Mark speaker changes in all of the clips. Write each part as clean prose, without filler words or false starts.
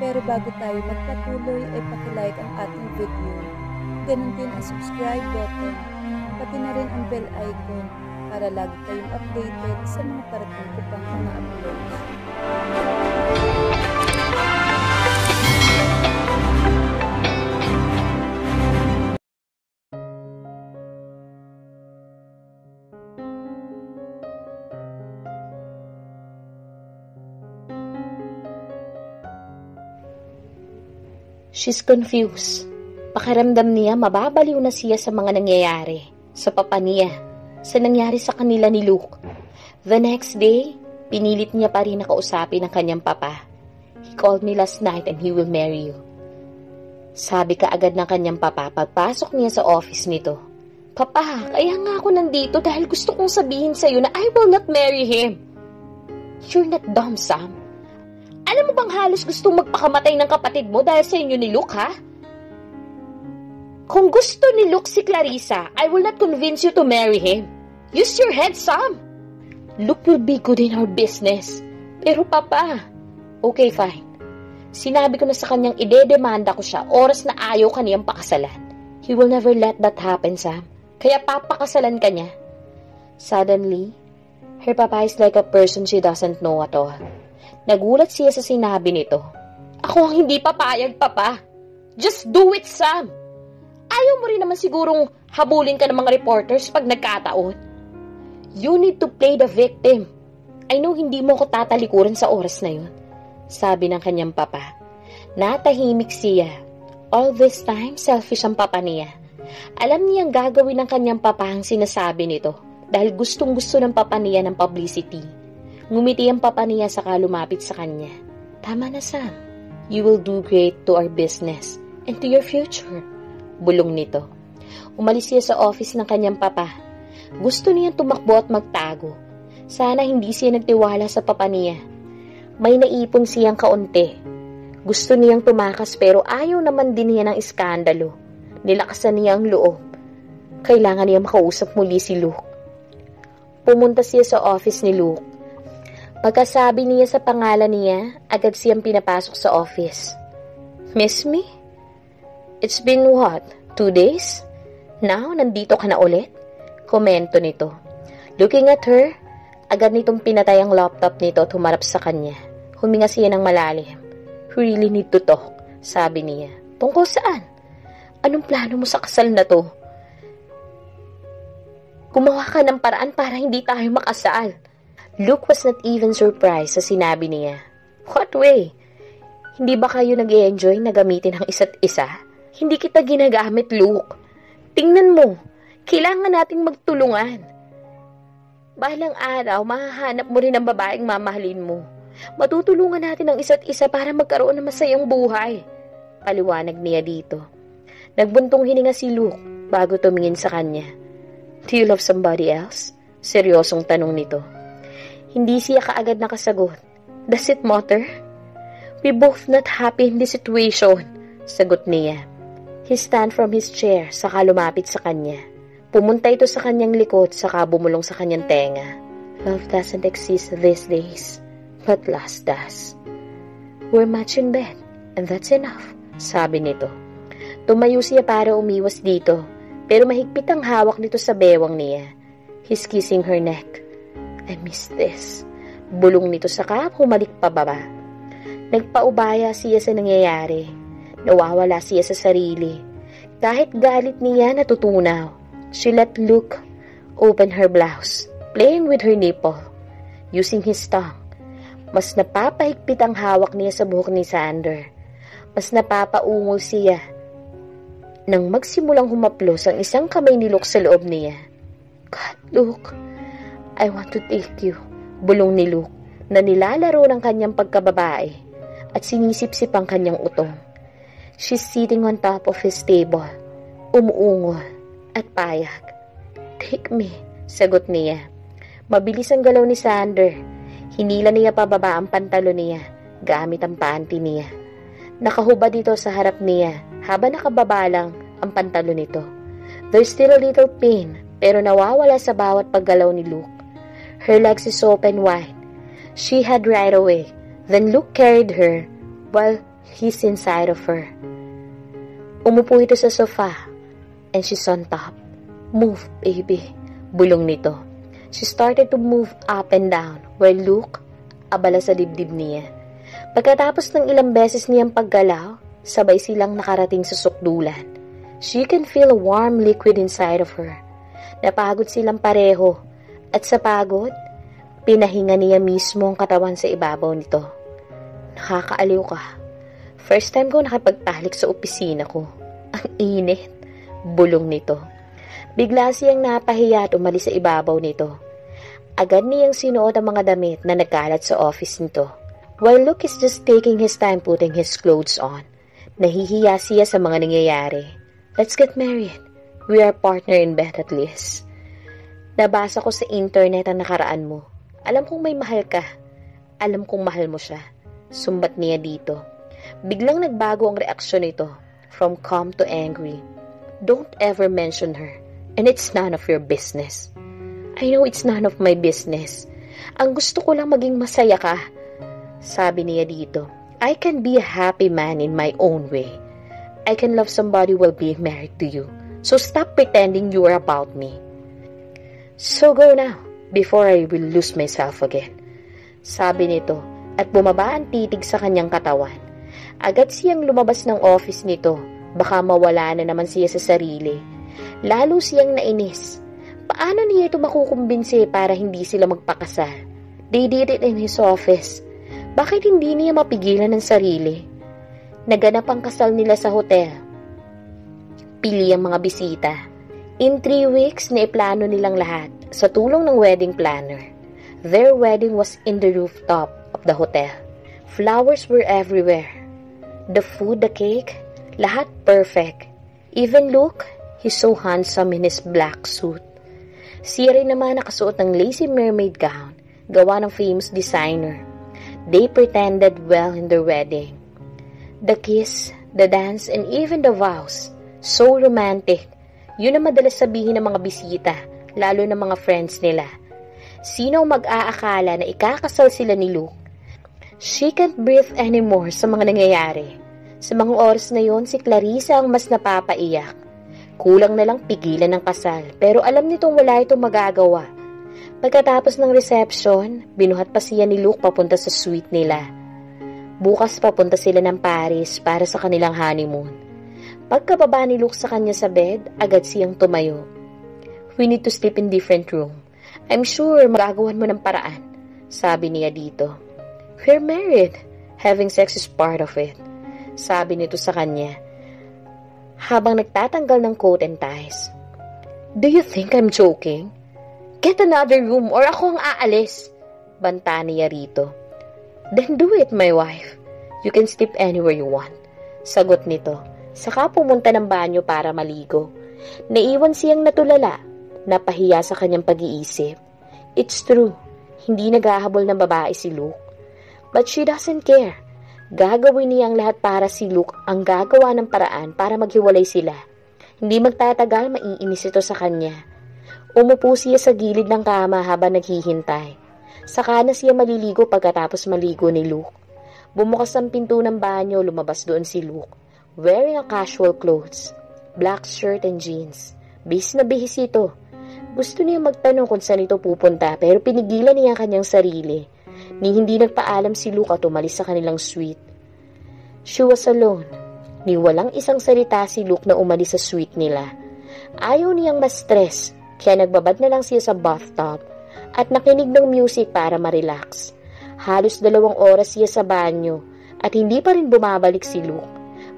Speaker 1: Pero bago tayo magpatuloy ay pakilike ang ating video. Ganun din ang subscribe button, pati na rin ang bell icon para lagi kayong updated sa mga parating ko pang mga uploads.
Speaker 2: She's confused. Pakiramdam niya mababaliw na siya sa mga nangyayari, sa papa niya, sa nangyari sa kanila ni Luke. The next day, pinilit niya pa rin na kausapin ang kanyang papa. He called me last night and he will marry you. Sabi kaagad ng kanyang papa pagpasok niya sa office nito. Papa, kaya nga ako nandito dahil gusto kong sabihin sa'yo na I will not marry him. You're not dumb, Sam. Alam mo bang halos gustong magpakamatay ng kapatid mo dahil sa inyo ni Luke, ha? Kung gusto ni Luke si Clarissa, I will not convince you to marry him. Use your head, Sam. Luke will be good in our business. Pero papa, okay, fine. Sinabi ko na sa kanyang idedemanda ko siya oras na ayaw kaniyang pakasalan. He will never let that happen, Sam. Kaya papakasalan ka niya. Suddenly, her papa is like a person she doesn't know at all. Nagulat siya sa sinabi nito. Ako ang hindi papayag, papa. Just do it, Sam. Ayaw mo rin naman sigurong habulin ka ng mga reporters pag nagkataon. You need to play the victim. I know hindi mo ko tatalikuran sa oras na yun, sabi ng kanyang papa. Natahimik siya. All this time, selfish ang papa niya. Alam niyang gagawin ng kanyang papa ang sinasabi nito dahil gustong-gusto ng papa niya ng publicity. Ngumiti ang papa niya saka lumapit sa kanya. Tama na, Sam. You will do great to our business and to your future. Bulong nito. Umalis siya sa office ng kanyang papa. Gusto niyang tumakbo at magtago. Sana hindi siya nagtiwala sa papa niya. May naipon siyang kaunti. Gusto niyang tumakas pero ayaw naman din niya ng iskandalo. Nilakasan niya ang loob. Kailangan niya makausap muli si Luke. Pumunta siya sa office ni Luke. Pagkasabi niya sa pangalan niya, agad siyang pinapasok sa office. Miss me? It's been what? 2 days? Now, nandito ka na ulit? Komento nito. Looking at her, agad nitong pinatay ang laptop nito at humarap sa kanya. Huminga siya ng malalim. We really need to talk, sabi niya. Tungkol saan? Anong plano mo sa kasal na to? Gumawa ka ng paraan para hindi tayo makasal. Luke was not even surprised sa sinabi niya. What way? Hindi ba kayo nag-e-enjoy na gamitin ang isa't isa? Hindi kita ginagamit, Luke. Tingnan mo, kailangan nating magtulungan. Balang araw, mahahanap mo rin ang babaeng mamahalin mo. Matutulungan natin ang isa't isa para magkaroon ng masayang buhay. Paliwanag niya dito. Nagbuntong hininga si Luke bago tumingin sa kanya. Do you love somebody else? Seryosong tanong nito. Hindi siya kaagad nakasagot. Does it matter? We both not happy in this situation, sagot niya. He stand from his chair, saka lumapit sa kanya. Pumunta ito sa kanyang likod, saka bumulong sa kanyang tenga. Love doesn't exist these days, but lust does. We're much in bed, and that's enough, sabi nito. Tumayo siya para umiwas dito, pero mahigpit ang hawak nito sa bewang niya. He's kissing her neck. I miss this. Bulong nito saka humalik pababa. Nagpaubaya siya sa nangyayari. Nawawala siya sa sarili. Kahit galit niya natutunaw. She let Luke open her blouse, playing with her nipple, using his tongue. Mas napapahigpit ang hawak niya sa buhok ni Sander. Mas napapaungol siya. Nang magsimulang humaplos ang isang kamay ni Luke sa loob niya. God, Luke, I want to take you, bulong ni Luke, na nilalaro ng kanyang pagkababae at sinisip-sip ang kanyang utong. She's sitting on top of his table, umuungol at payag. Take me, sagot niya. Mabilis ang galaw ni Sander. Hinila niya pababa ang pantalon niya, gamit ang panty niya. Nakahubad dito sa harap niya, habang nakababa lang ang pantalon nito. There's still a little pain, pero nawawala sa bawat paggalaw ni Luke. Her legs is open wide. She had right away. Then Luke carried her while He's inside of her. Umupo ito sa sofa, and she's on top. Move, baby, bulong nito. She started to move up and down, while Luke, abala sa dibdib niya. Pagkatapos ng ilang beses niyang paggalaw, sabay silang nakarating sa sukdulan. She can feel a warm liquid inside of her. Napagod silang pareho, at sa pagod, pinahinga niya mismo ang katawan sa ibabaw nito. Nakakaaliw ka. First time ko nakipagtalik sa opisina ko. Ang init, bulong nito. Bigla siyang napahiya at umalis sa ibabaw nito. Agad niyang sinuot ang mga damit na nagkalat sa office nito. While Luke is just taking his time putting his clothes on, nahihiya siya sa mga nangyayari. Let's get married. We are partner in bed at least. Nabasa ko sa internet ang nakaraan mo. Alam kong may mahal ka. Alam kong mahal mo siya. Sumbat niya dito. Biglang nagbago ang reaksyon nito. From calm to angry. Don't ever mention her. And it's none of your business. I know it's none of my business. Ang gusto ko lang maging masaya ka. Sabi niya dito, I can be a happy man in my own way. I can love somebody while being married to you. So stop pretending you are about me. So go now, before I will lose myself again. Sabi nito, at bumaba ang titig sa kanyang katawan. Agad siyang lumabas ng office nito, baka mawala na naman siya sa sarili. Lalo siyang nainis. Paano niya ito makukumbinsi para hindi sila magpakasal? They did it in his office. Bakit hindi niya mapigilan ng sarili? Naganap ang kasal nila sa hotel. Pili ang mga bisita. In 3 weeks, naiplano nilang lahat sa tulong ng wedding planner. Their wedding was in the rooftop of the hotel. Flowers were everywhere. The food, the cake, lahat perfect. Even Luke, he's so handsome in his black suit. Siya rin naman nakasuot ng lacy mermaid gown, gawa ng famous designer. They pretended well in their wedding. The kiss, the dance, and even the vows. So romantic. Yun ang madalas sabihin ng mga bisita, lalo ng mga friends nila. Sino mag-aakala na ikakasal sila ni Luke? She can't breathe anymore sa mga nangyayari. Sa mga oras na yon, si Clarissa ang mas napapaiyak. Kulang na lang pigilan ng kasal, pero alam nitong wala itong magagawa. Pagkatapos ng reception, binuhat pa siya ni Luke papunta sa suite nila. Bukas papunta sila ng Paris para sa kanilang honeymoon. Pagkababa ni Luke sa kanya sa bed, agad siyang tumayo. We need to sleep in different room. I'm sure magagawan mo ng paraan, sabi niya dito. We're married. Having sex is part of it, sabi nito sa kanya. Habang nagtatanggal ng coat and ties. Do you think I'm joking? Get another room or ako ang aalis, banta niya rito. Then do it, my wife. You can sleep anywhere you want, sagot nito. Saka pumunta ng banyo para maligo. Naiwan siyang natulala, napahiya sa kanyang pag-iisip. It's true, hindi naghahabol ng babae si Luke. But she doesn't care. Gagawin niya ang lahat para si Luke ang gagawa ng paraan para maghiwalay sila. Hindi magtatagal, maiinis ito sa kanya. Umupo siya sa gilid ng kama habang naghihintay. Saka na siya maliligo pagkatapos maligo ni Luke. Bumukas ang pinto ng banyo, lumabas doon si Luke. Wearing a casual clothes, black shirt and jeans. Bihis na bihis ito. Gusto niya magtanong kung saan ito pupunta pero pinigilan niya ang kanyang sarili. Ni hindi nagpaalam si Luke at umalis sa kanilang suite. She was alone. Ni walang isang salita si Luke na umalis sa suite nila. Ayaw niyang ma-stress. Kaya nagbabad na lang siya sa bathtub at nakinig ng music para ma-relax. Halos 2 oras siya sa banyo at hindi pa rin bumabalik si Luke.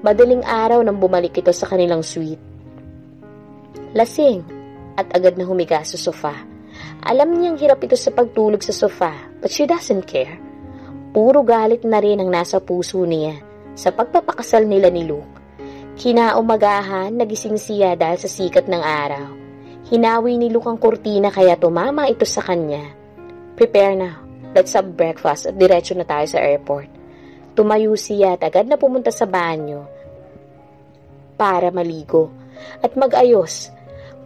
Speaker 2: Madaling araw nang bumalik ito sa kanilang suite. Lasing at agad na humiga sa sofa. Alam niyang hirap ito sa pagtulog sa sofa but she doesn't care. Puro galit na rin ang nasa puso niya sa pagpapakasal nila ni Luke. Kinaumagahan, nagising siya dahil sa sikat ng araw. Hinawi ni Luke ang kurtina kaya tumama ito sa kanya. Prepare now. Let's have breakfast at diretso na tayo sa airport. Tumayo siya at agad na pumunta sa banyo para maligo at mag-ayos.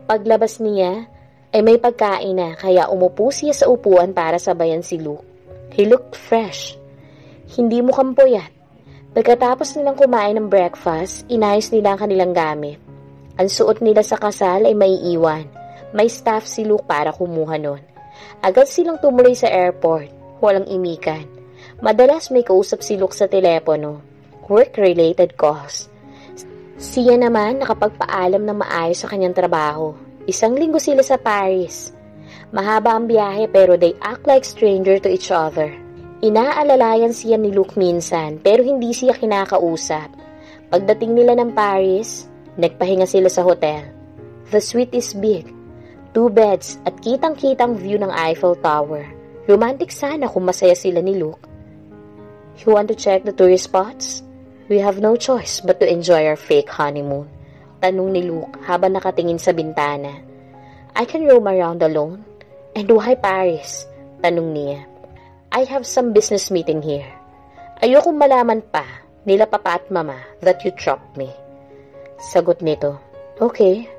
Speaker 2: Paglabas niya ay may pagkain na kaya umupo siya sa upuan para sabayan si Luke. He looked fresh. Hindi mukhang puyat. Pagkatapos nilang kumain ng breakfast, inayos nila ang kanilang gamit. Ang suot nila sa kasal ay maiiwan. May staff si Luke para kumuha nun. Agad silang tumuloy sa airport. Walang imikan. Madalas may kausap si Luke sa telepono. Work-related calls. Siya naman nakapagpaalam ng maayos sa kanyang trabaho. 1 linggo sila sa Paris. Mahaba ang biyahe pero they act like stranger to each other. Inaalalayan siya ni Luke minsan pero hindi siya kinakausap. Pagdating nila ng Paris, nagpahinga sila sa hotel. The suite is big. 2 beds at kitang-kitang view ng Eiffel Tower. Romantic sana kung masaya sila ni Luke. You want to check the tourist spots? We have no choice but to enjoy our fake honeymoon. Tanong ni Luke habang nakatingin sa bintana. I can roam around alone. And why Paris? Tanong niya. I have some business meeting here. Ayokong malaman pa nila papa at mama that you dropped me. Sagot nito. Okay,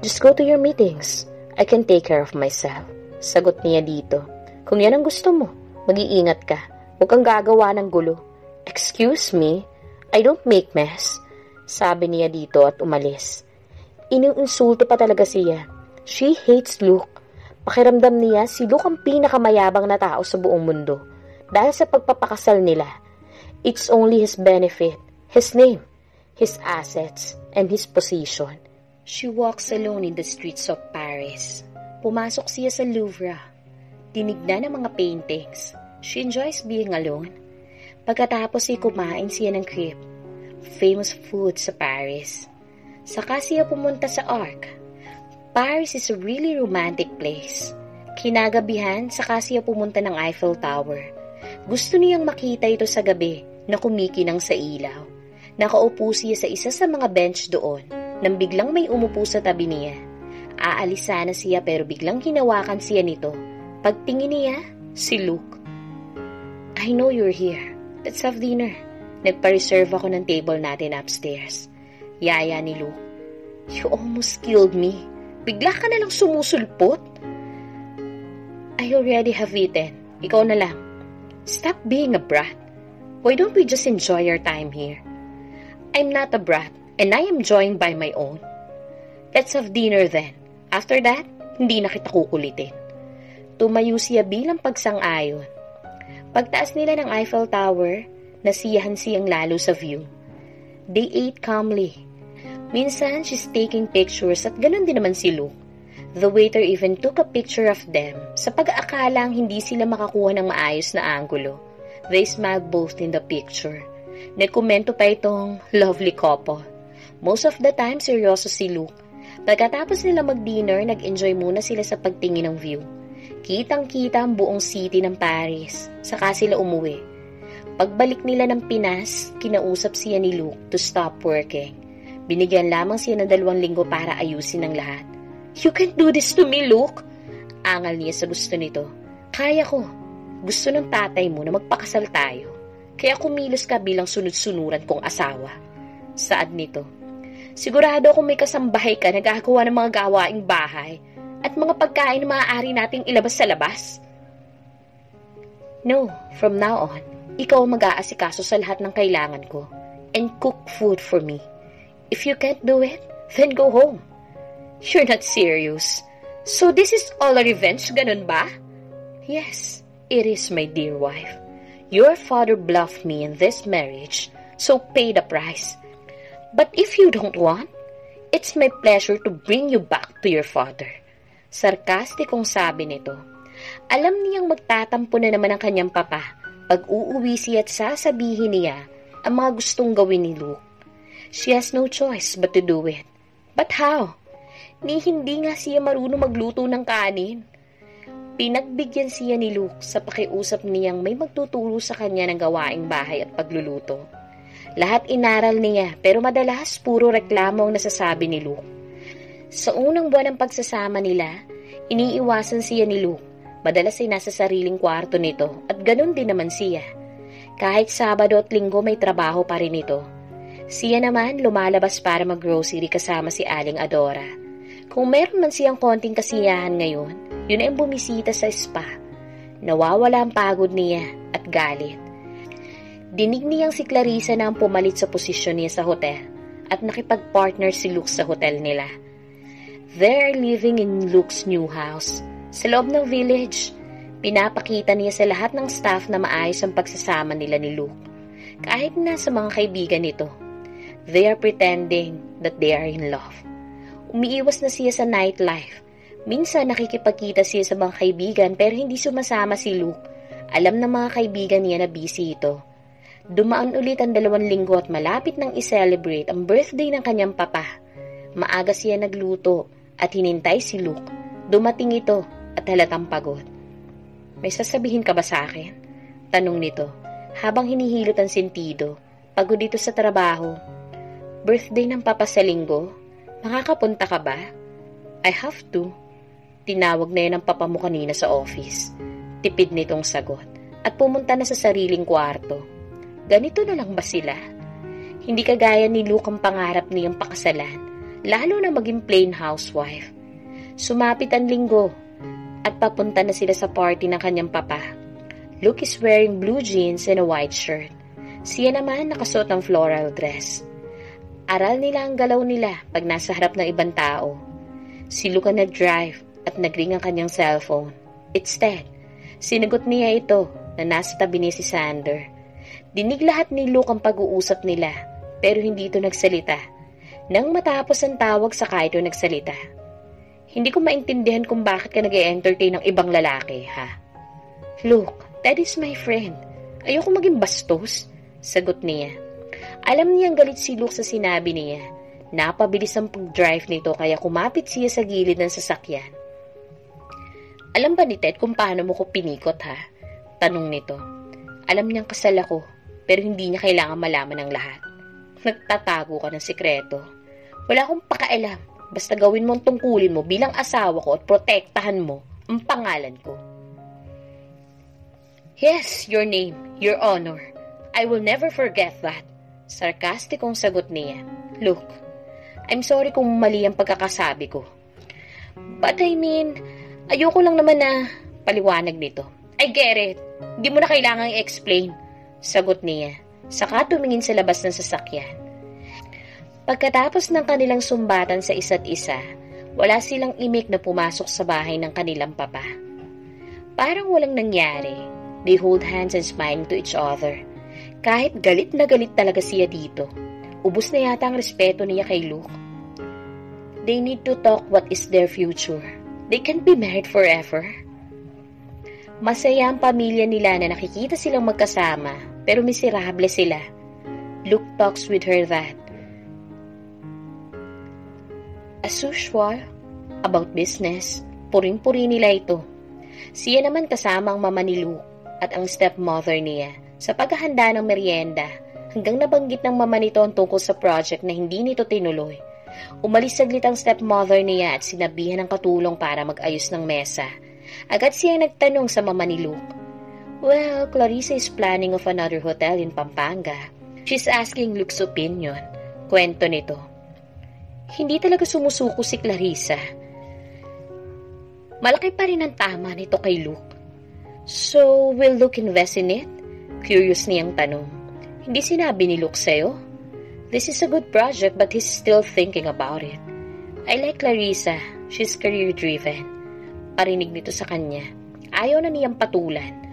Speaker 2: just go to your meetings. I can take care of myself. Sagot niya dito. Kung yan ang gusto mo, mag-iingat ka. Huwag kang gagawa ng gulo. Excuse me, I don't make mess. Sabi niya dito at umalis. Inuinsulto pa talaga siya. She hates Luke. Pakiramdam niya si Luke ang pinakamayabang na tao sa buong mundo. Dahil sa pagpapakasal nila, it's only his benefit, his name, his assets, and his position. She walks alone in the streets of Paris. Pumasok siya sa Louvre. Tinignan ang mga paintings. She enjoys being alone. Pagkatapos ay kumain siya ng crepe. Famous food sa Paris. Saka siya pumunta sa Arc. Paris is a really romantic place. Kinagabihan, saka siya pumunta ng Eiffel Tower. Gusto niyang makita ito sa gabi na kumikinang sa ilaw. Nakaupo siya sa isa sa mga bench doon nang biglang may umupo sa tabi niya. Aalis sana siya pero biglang hinawakan siya nito. Pagtingin niya, si Luke. I know you're here. Let's have dinner. Nagpa-reserve ako ng table natin upstairs. Yaya ni Luke. You almost killed me. Bigla ka na lang sumusulpot. I already have eaten. Ikaw na lang. Stop being a brat. Why don't we just enjoy our time here? I'm not a brat and I am enjoying by my own. Let's have dinner then. After that, hindi na kita kukulitin. Tumayo siya bilang pagsang-ayon. Pagtaas nila ng Eiffel Tower, nasiyahan siyang lalo sa view. They ate calmly. Minsan, she's taking pictures at ganun din naman si Luke. The waiter even took a picture of them sa pag-aakalang hindi sila makakuha ng maayos na anggulo. They smiled both in the picture. Nagkomento pa itong lovely couple. Most of the time, seryoso si Luke. Pagkatapos nila mag-dinner, nag-enjoy muna sila sa pagtingin ng view. Kitang-kita ang buong city ng Paris. Saka sila umuwi. Pagbalik nila ng Pinas, kinausap siya ni Luke to stop working. Binigyan lamang siya ng 2 linggo para ayusin ang lahat. You can't do this to me, Luke! Angal niya sa gusto nito. Kaya ko. Gusto ng tatay mo na magpakasal tayo. Kaya kumilos ka bilang sunod-sunuran kong asawa. Saad nito. Sigurado kung may kasambahay ka na gagawa ng mga gawaing bahay at mga pagkain na maaari nating ilabas sa labas. No, from now on, ikaw ang mag-aasikaso sa lahat ng kailangan ko and cook food for me. If you can't do it, then go home. You're not serious. So this is all a revenge, ganun ba? Yes, it is, my dear wife. Your father bluffed me in this marriage, so pay the price. But if you don't want, it's my pleasure to bring you back to your father. Sarkastikong sabi nito. Alam niyang magtatampo na naman ang kanyang papa pag uuwi siya at sasabihin niya ang mga gustong gawin ni Luke. She has no choice but to do it. But how? Hindi nga siya marunong magluto ng kanin. Pinagbigyan siya ni Luke sa pakiusap niyang may magtuturo sa kanya ng gawaing bahay at pagluluto. Lahat inaral niya pero madalas puro reklamo ang nasasabi ni Luke. Sa unang buwan ng pagsasama nila, iniiwasan siya ni Luke. Madalas ay nasa sariling kwarto nito at ganun din naman siya. Kahit Sabado at Linggo may trabaho pa rin ito. Siya naman lumalabas para mag-grocery kasama si Aling Adora. Kung meron man siyang konting kasiyahan ngayon, yun ay bumisita sa spa. Nawawala ang pagod niya at galit. Dinig niyang si Clarissa na ang pumalit sa posisyon niya sa hotel at nakipag-partner si Luke sa hotel nila. They're living in Luke's new house. Sa loob ng village, pinapakita niya sa lahat ng staff na maayos ang pagsasama nila ni Luke. Kahit na sa mga kaibigan nito, they are pretending that they are in love. Umiiwas na siya sa nightlife. Minsan nakikipagkita siya sa mga kaibigan pero hindi sumasama si Luke. Alam ng mga kaibigan niya na busy ito. Dumaan ulit ang 2 linggo at malapit nang i-celebrate ang birthday ng kanyang papa. Maaga siya nagluto at hinintay si Luke. Dumating ito at halatang pagod. May sasabihin ka ba sa akin? Tanong nito habang hinihilot ang sentido. Pagod dito sa trabaho. Birthday ng papa sa linggo? Makakapunta ka ba? I have to. Tinawag na yan ang papa mo kanina sa office. Tipid nitong sagot at pumunta na sa sariling kwarto. Ganito na lang ba sila? Hindi kagaya ni Luke ang pangarap niyang pakasalan, lalo na maging plain housewife. Sumapit ang linggo at papunta na sila sa party ng kanyang papa. Luke is wearing blue jeans and a white shirt. Siya naman nakasuot ng floral dress. Aral nila ang galaw nila pag nasa harap ng ibang tao. Si Luke ang nag-drive at nag-ring ang kanyang cellphone. Instead, sinagot niya ito na nasa tabi niya si Sander. Dinig lahat ni Luke ang pag-uusap nila, pero hindi ito nagsalita. Nang matapos ang tawag, saka ito nagsalita. Hindi ko maintindihan kung bakit ka nag-e-entertain ng ibang lalaki, ha? Luke, that is my friend. Ayoko maging bastos, sagot niya. Alam niyang galit si Luke sa sinabi niya. Napabilis ang pag-drive nito kaya kumapit siya sa gilid ng sasakyan. Alam ba ni Ted kung paano mo ko pinikot, ha? Tanong nito. Alam niyang kasal ako, pero hindi niya kailangan malaman ang lahat. Nagtatago ka ng sikreto. Wala akong pakailam. Basta gawin mo ang tungkulin mo bilang asawa ko at protektahan mo ang pangalan ko. Yes, your name, your honor. I will never forget that. Sarkastikong sagot niya. Look, I'm sorry kung mali ang pagkakasabi ko. But I mean, ayoko lang naman na paliwanag nito. I get it. Hindi mo na kailangang i-explain. Sagot niya. Saka tumingin sa labas ng sasakyan. Pagkatapos ng kanilang sumbatan sa isa't isa, wala silang imik na pumasok sa bahay ng kanilang papa. Parang walang nangyari. They hold hands and smile to each other. Kahit galit na galit talaga siya dito. Ubus na yata ang respeto niya kay Luke. They need to talk what is their future. They can't be married forever. Masaya ang pamilya nila na nakikita silang magkasama, pero miserable sila. Luke talks with her that, as usual, about business. Puring-puri nila ito. Siya naman kasama ang mama ni Luke at ang stepmother niya sa paghahanda ng merienda hanggang nabanggit ng mama nito ang tungkol sa project na hindi nito tinuloy. Umalis saglit ang stepmother niya at sinabihan ng katulong para mag-ayos ng mesa. Agad siyang nagtanong sa mama ni Luke. Well, Clarissa is planning of another hotel in Pampanga. She's asking Luke's opinion. Kwento nito. Hindi talaga sumusuko si Clarissa. Malaki pa rin ang tama nito kay Luke. So, will Luke invest in it? Curious niyang tanong. Hindi sinabi ni Luke sa'yo? This is a good project but he's still thinking about it. I like Clarissa. She's career-driven. Parinig nito sa kanya. Ayaw na niyang patulan.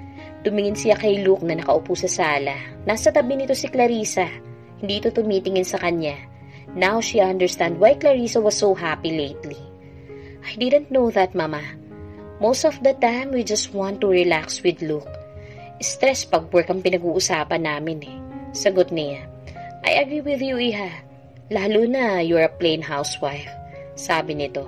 Speaker 2: Tumingin siya kay Luke na nakaupo sa sala. Nasa tabi nito si Clarissa. Hindi ito tumitingin sa kanya. Now she understand why Clarissa was so happy lately. I didn't know that, Mama. Most of the time, we just want to relax with Luke. Stress pag work ang pinag-uusapan namin eh. Sagot niya. I agree with you, Iha. Lalo na you're a plain housewife. Sabi nito.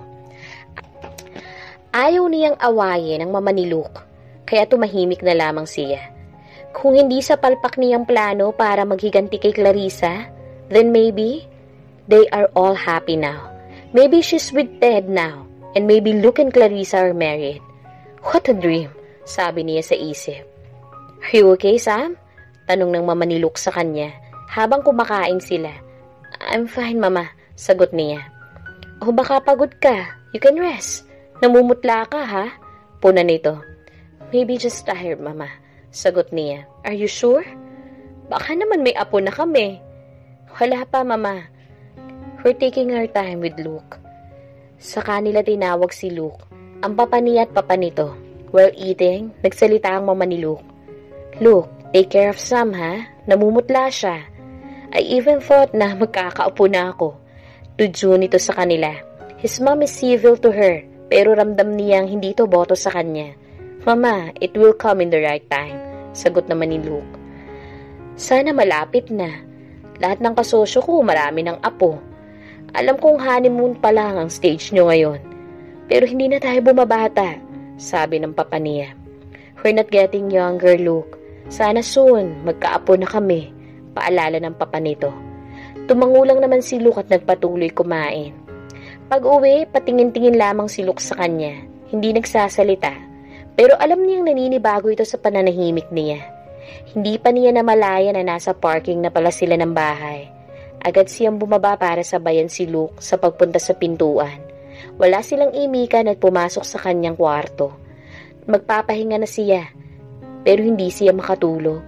Speaker 2: Ayaw niyang awayin ang mama ni Luke, kaya tumahimik na lamang siya. Kung hindi sa palpak niyang plano para maghiganti kay Clarissa, then maybe they are all happy now. Maybe she's with Ted now, and maybe Luke and Clarissa are married. What a dream, sabi niya sa isip. Are you okay, Sam? Tanong ng mama ni Luke sa kanya, habang kumakain sila. I'm fine, Mama, sagot niya. O baka pagod ka, you can rest. Namumutla ka, ha? Puna nito. Maybe just tired, Mama. Sagot niya. Are you sure? Baka naman may apo na kami. Wala pa, Mama. We're taking our time with Luke. Sa kanila tinawag si Luke, ang papa niya at papa nito. While eating, nagsalita ang mama ni Luke. Luke, take care of Sam, ha? Namumutla siya. I even thought na magkakaupo na ako. Tudyo nito sa kanila. His mom is civil to her, pero ramdam niyang hindi ito boto sa kanya. Mama, it will come in the right time, sagot naman ni Luke. Sana malapit na. Lahat ng kasosyo ko marami ng apo. Alam kong honeymoon pa lang ang stage nyo ngayon. Pero hindi na tayo bumabata, sabi ng papa niya. We're not getting younger, Luke. Sana soon, magkaapo na kami, paalala ng papa nito. Tumangulang naman si Luke at nagpatuloy kumain. Pag-uwi, patingin-tingin lamang si Luke sa kanya. Hindi nagsasalita. Pero alam niyang naninibago ito sa pananahimik niya. Hindi pa niya namalaya na nasa parking na pala sila ng bahay. Agad siyang bumaba para sabayan si Luke sa pagpunta sa pintuan. Wala silang imikan at pumasok sa kanyang kwarto. Magpapahinga na siya, pero hindi siya makatulog.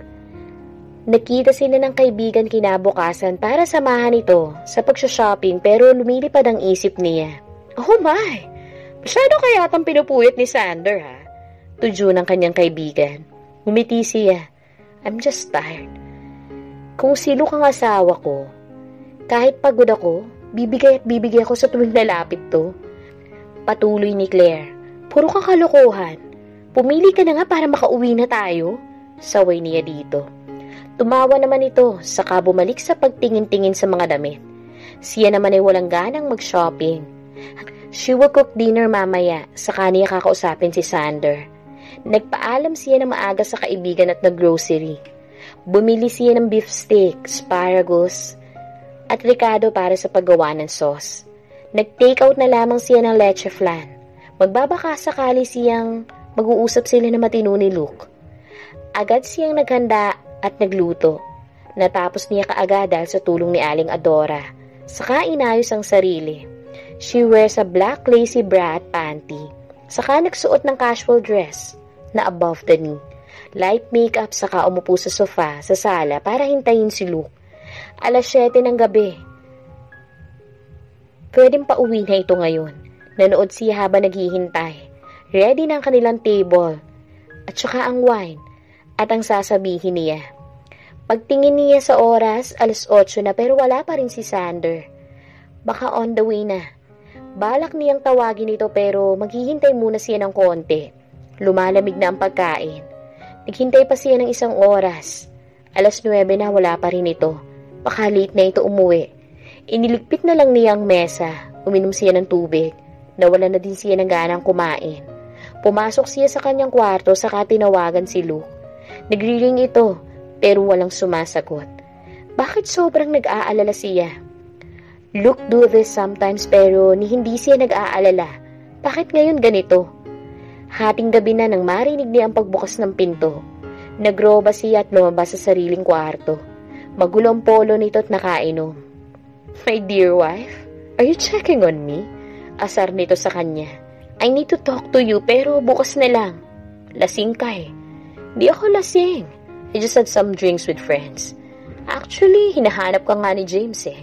Speaker 2: Nakita sila ng kaibigan kinabukasan para samahan ito sa pagsha-shopping pero lumilipad ang isip niya. Oh my! Masyado kayatang pinupuyat ni Sander, ha? Tudyo ng kanyang kaibigan. Umiti siya. I'm just tired. Kung si Luke ang asawa ko, kahit pagod ako, bibigay ako sa tuwing lalapit to. Patuloy ni Claire. Puro kang kalokohan. Pumili ka na nga para makauwi na tayo. Saway niya dito. Tumawa naman ito, saka bumalik sa pagtingin-tingin sa mga damit. Siya naman ay walang ganang mag-shopping. She will cook dinner mamaya, saka niya kakausapin si Sander. Nagpaalam siya na maaga sa kaibigan at nag-grocery. Bumili siya ng beef steak, asparagus, at ricado para sa paggawa ng sauce. Nag-take out na lamang siya ng leche flan. Magbabaka sakali siyang mag-uusap sila na matino ni Luke. Agad siyang naghanda at nagluto. Natapos niya kaagad dahil sa tulong ni Aling Adora. Saka inayos ang sarili. She wears a black lacy bra at panty. Saka nagsuot ng casual dress na above the knee. Light makeup saka umupo sa sofa sa sala para hintayin si Luke. Alas 7 ng gabi. Pwedeng pauwi na ito ngayon. Nanood siya habang naghihintay. Ready na ang kanilang table. At saka ang wine. At ang sasabihin niya. Pagtingin niya sa oras, alas 8 na pero wala pa rin si Sander. Baka on the way na. Balak niyang tawagin ito pero maghihintay muna siya ng konti. Lumalamig na ang pagkain. Naghintay pa siya ng 1 oras. Alas 9 na wala pa rin ito. Baka late na ito umuwi. Iniligpit na lang niya ang mesa. Uminom siya ng tubig. Nawala na din siya ng ganang kumain. Pumasok siya sa kanyang kwarto saka tinawagan si Luke. Nagri-ring ito pero walang sumasagot. Bakit sobrang nag-aalala siya? Luke do this sometimes pero hindi siya nag-aalala. Bakit ngayon ganito? Hating gabi na nang marinig niya ang pagbukas ng pinto. Nagroba siya at lumabas sa sariling kwarto. Magulo ang polo nito at nakainom. My dear wife, are you checking on me? Asar nito sa kanya. I need to talk to you pero bukas na lang. Lasing ka eh. Di ako lasing. I just had some drinks with friends. Actually, hinahanap ka nga ni James eh.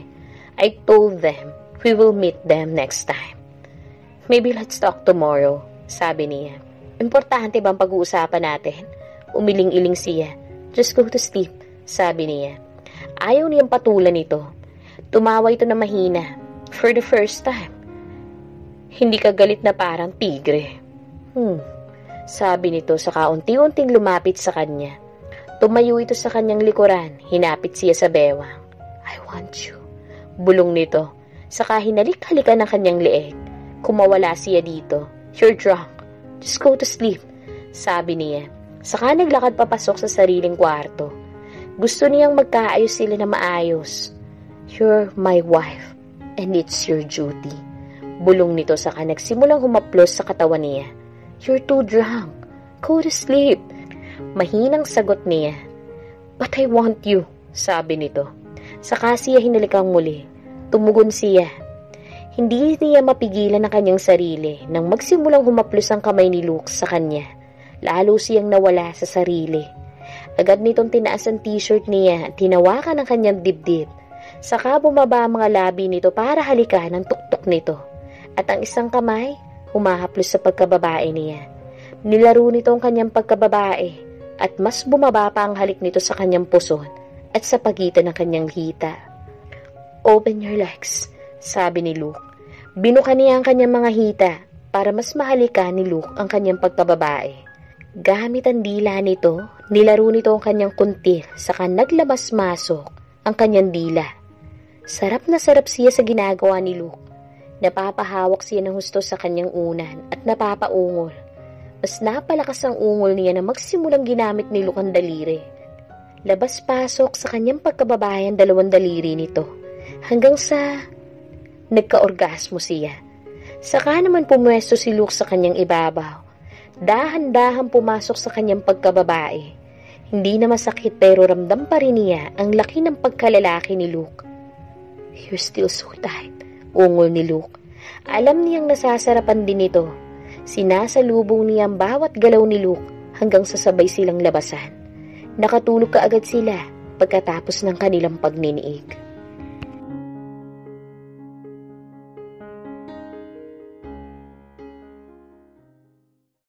Speaker 2: I told them we will meet them next time. Maybe let's talk tomorrow, sabi niya. Importante bang pag-uusapan natin? Umiling-iling siya. Just go to sleep, sabi niya. Ayaw niyang patulan ito. Tumawa ito na mahina. For the first time. Hindi ka galit na parang tigre. Sabi nito sa kaunti-unting lumapit sa kanya. Tumayo ito sa kanyang likuran. Hinapit siya sa bewang. I want you. Bulong nito. Saka hinalik-halikan ng kanyang leeg. Kumawala siya dito. You're drunk. Just go to sleep. Sabi niya. Saka naglakad papasok sa sariling kwarto. Gusto niyang magkaayos sila na maayos. You're my wife. And it's your duty. Bulong nito saka nagsimulang humaplos sa katawan niya. You're too drunk. Go to sleep. Mahinang sagot niya. But I want you, sabi nito. Saka siya hinalikang muli. Tumugon siya. Hindi niya mapigilan ang kanyang sarili nang magsimulang humaplos ang kamay ni Luke sa kanya. Lalo siyang nawala sa sarili. Agad nitong tinaas ang t-shirt niya at tinawakan ang kanyang dibdib. Saka bumaba ang mga labi nito para halikan ang tuktok nito. At ang isang kamay, humahaplos sa pagkababae niya. Nilaro nito ang kanyang pagkababae at mas bumaba pa ang halik nito sa kanyang puson at sa pagitan ng kanyang hita. "Open your legs," sabi ni Luke. Binuka niya ang kanyang mga hita para mas mahalikan ni Luke ang kanyang pagkababae. Gamit ang dila nito, nilaro nito ang kanyang kuntil saka naglabas-masok ang kanyang dila. Sarap na sarap siya sa ginagawa ni Luke. Napapahawak siya ng husto sa kanyang unan at napapaungol. Mas napalakas ang ungol niya na magsimulang ginamit ni Luke ang daliri. Labas-pasok sa kanyang pagkababae ang dalawang daliri nito hanggang sa nagka-orgasmo siya. Saka naman pumwesto si Luke sa kanyang ibabaw. Dahan-dahan pumasok sa kanyang pagkababae. Hindi na masakit pero ramdam pa rin niya ang laki ng pagkalalaki ni Luke. "You're still so tight," ungol ni Luke. Alam niyang nasasarapan din ito. Sinasalubong niya ang bawat galaw ni Luke hanggang sa sabay silang labasan. Nakatulog kaagad sila pagkatapos ng kanilang pagniniig.